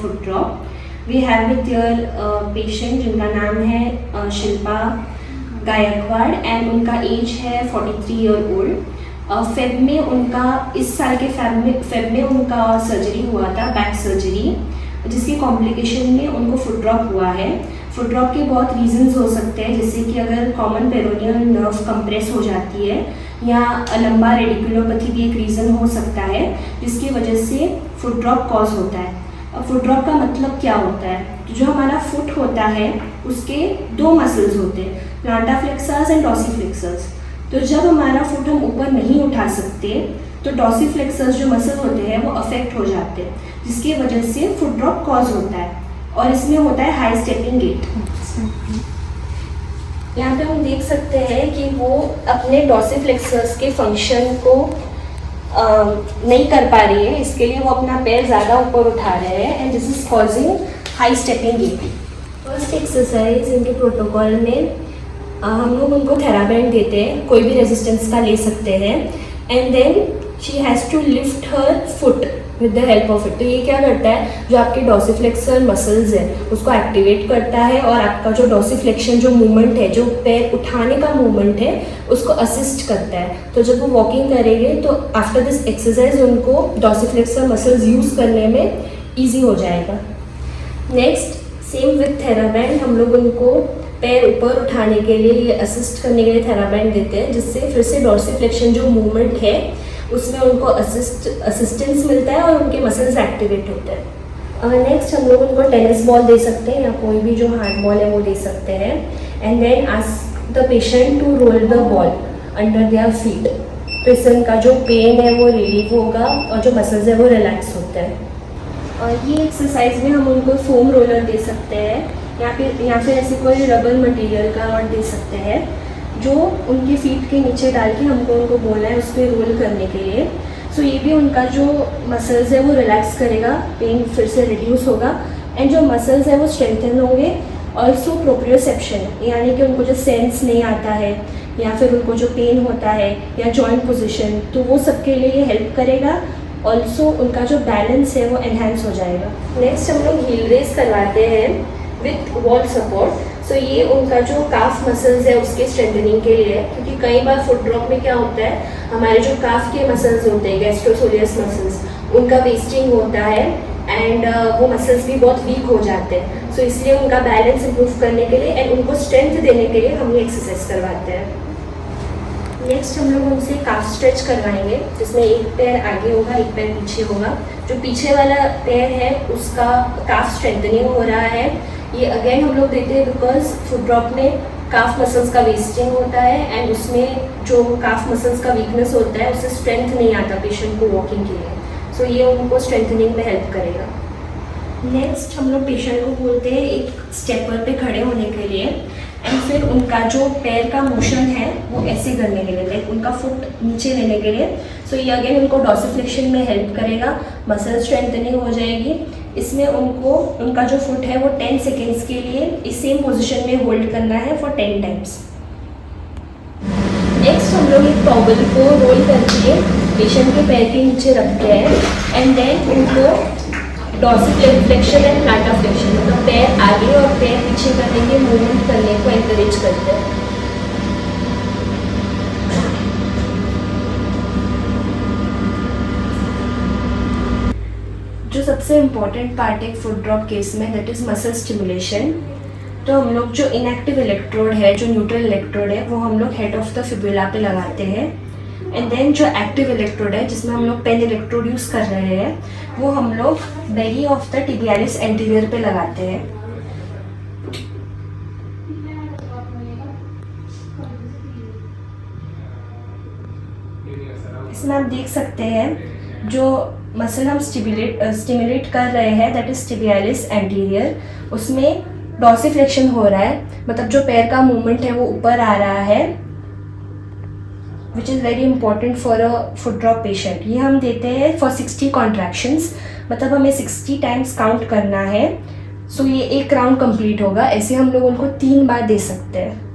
Foot drop. We have with your patient जिनका नाम है शिल्पा गायकवाड़ एंड उनका एज है 43 ईयर ओल्ड। फेब में उनका इस साल के फेब में उनका सर्जरी हुआ था, बैक सर्जरी, जिसकी कॉम्प्लिकेशन में उनको फुट ड्रॉप हुआ है। फुट ड्रॉप के बहुत रीजंस हो सकते हैं, जैसे कि अगर कॉमन पेरोनियल नर्व कंप्रेस हो जाती है या लंबा रेडिकुलोपैथी भी एक रीज़न हो सकता है जिसकी वजह से फुट ड्रॉप कॉज होता है। अब फुट ड्रॉप का मतलब क्या होता है? तो जो हमारा फुट होता है उसके दो मसल्स होते हैं, प्लांटा फ्लेक्सस एंड डॉर्सिफ्लेक्सस। तो जब हमारा फुट हम ऊपर नहीं उठा सकते तो डॉर्सिफ्लेक्सस जो मसल होते हैं वो अफेक्ट हो जाते हैं, जिसकी वजह से फुट ड्रॉप कॉज होता है। और इसमें होता है हाई स्टेपिंग गेट। यहाँ पे हम देख सकते हैं कि वो अपने डॉर्सिफ्लेक्सस के फंक्शन को नहीं कर पा रही है, इसके लिए वो अपना पैर ज़्यादा ऊपर उठा रहे हैं and this is causing high stepping gait. First exercise इनके प्रोटोकॉल में हम लोग उनको थेराबैंड देते हैं, कोई भी रेजिस्टेंस का ले सकते हैं, and then she has to lift her foot with the help of it. तो ये क्या करता है, जो आपके डॉर्सिफ्लेक्सर मसल्स है उसको एक्टिवेट करता है और आपका जो डॉर्सिफ्लेक्शन जो मूवमेंट है, जो पैर उठाने का मूवमेंट है, उसको असिस्ट करता है। तो जब वो वॉकिंग करेंगे तो आफ्टर दिस एक्सरसाइज उनको डॉर्सिफ्लेक्सर मसल्स यूज़ करने में ईजी हो जाएगा। नेक्स्ट सेम विथ थेराबैंड, हम लोग उनको पैर ऊपर उठाने के लिए, ये असिस्ट करने के लिए थेराबैंड देते हैं, जिससे फिर से डॉर्सिफ्लेक्शन जो मूवमेंट है उसमें उनको असिस्टेंस मिलता है और उनके मसल्स एक्टिवेट होते हैं। नेक्स्ट हम लोग उनको टेनिस बॉल दे सकते हैं या कोई भी जो हार्ड बॉल है वो दे सकते हैं, and then ask the patient to roll the ball under their feet. तो इससे उनका जो पेन है वो रिलीव होगा और जो मसल्स है वो रिलैक्स होते हैं। और ये एक्सरसाइज में हम उनको फोम रोलर दे सकते हैं या फिर ऐसे कोई रबर मटेरियल का और दे सकते हैं जो उनके फीट के नीचे डाल के हमको उनको बोलना है उस पर रोल करने के लिए। सो ये भी उनका जो मसल्स है वो रिलैक्स करेगा, पेन फिर से रिड्यूस होगा एंड जो मसल्स है वो स्ट्रेंथन होंगे। ऑल्सो प्रोप्रियोसेप्शन, यानी कि उनको जो सेंस नहीं आता है या फिर उनको जो पेन होता है या जॉइंट पोजिशन, तो वो सबके लिए ये हेल्प करेगा। ऑल्सो उनका जो बैलेंस है वो एनहेंस हो जाएगा। नेक्स्ट हम लोग हील रेस करवाते हैं विथ वॉल सपोर्ट। सो ये उनका जो काफ मसल्स है उसके स्ट्रेंथनिंग के लिए, क्योंकि कई बार फुट ड्रॉप में क्या होता है, हमारे जो काफ के मसल्स होते हैं, गैस्ट्रोसोलियस मसल्स, उनका वेस्टिंग होता है एंड वो मसल्स भी बहुत वीक हो जाते हैं। सो इसलिए उनका बैलेंस इंप्रूव करने के लिए एंड उनको स्ट्रेंथ देने के लिए हम ये एक्सरसाइज करवाते हैं। नेक्स्ट हम लोग उनसे काफ स्ट्रेच करवाएंगे, जिसमें एक पैर आगे होगा, एक पैर पीछे होगा। जो पीछे वाला पैर है उसका काफ स्ट्रेंथनिंग हो रहा है। ये अगेन हम लोग देते हैं बिकॉज फुट ड्रॉप में काफ मसल्स का वेस्टिंग होता है एंड उसमें जो काफ मसल्स का वीकनेस होता है उससे स्ट्रेंथ नहीं आता पेशेंट को वॉकिंग के लिए। सो ये उनको स्ट्रेंथनिंग में हेल्प करेगा। नेक्स्ट हम लोग पेशेंट को बोलते हैं एक स्टेपर पे खड़े होने के लिए एंड फिर उनका जो पैर का मोशन है वो ऐसे करने के लिए, लाइक उनका फुट नीचे लेने के लिए। सो ये अगेन उनको डॉर्सिफ्लेक्शन में हेल्प करेगा, मसल स्ट्रेंथनिंग हो जाएगी। इसमें उनको उनका जो फुट है वो 10 सेकेंड्स के लिए इस सेम पोजीशन में होल्ड करना है फॉर 10 टाइम्स। नेक्स्ट हम लोग एक टॉवल को रोल करके पेशेंट के पैर के नीचे रखते हैं एंड देन उनको डॉर्सिफ्लेक्शन एंड प्लांटा फ्लेक्शन, मतलब पैर आगे और पैर पीछे करने के मूवमेंट करने को एनकरेज करते हैं। जो सबसे इम्पॉर्टेंट पार्ट है फुट ड्रॉप केस में, दैट इज़ मसल स्टिमुलेशन। तो हम लोग जो इनएक्टिव इलेक्ट्रोड है, जो न्यूट्रल इलेक्ट्रोड है, वो हम लोग हेड ऑफ द फिब्युला पे लगाते हैं एंड देन जो एक्टिव इलेक्ट्रोड है जिसमें हम लोग पेन इलेक्ट्रोड यूज़ कर रहे हैं, वो हम लोग belly of the tibialis anterior पे लगाते हैं। इसमें आप देख सकते हैं जो मसल हम स्टिमुलेट कर रहे हैं, दैट इज टिबियालिस एंटीरियर, उसमें डॉर्सिफ्लेक्शन हो रहा है, मतलब जो पैर का मूवमेंट है वो ऊपर आ रहा है, which is very important for a foot drop patient. ये हम देते हैं फॉर 60 कॉन्ट्रैक्शंस, मतलब हमें 60 टाइम्स काउंट करना है। सो ये एक राउंड कंप्लीट होगा, ऐसे हम लोग उनको 3 बार दे सकते हैं।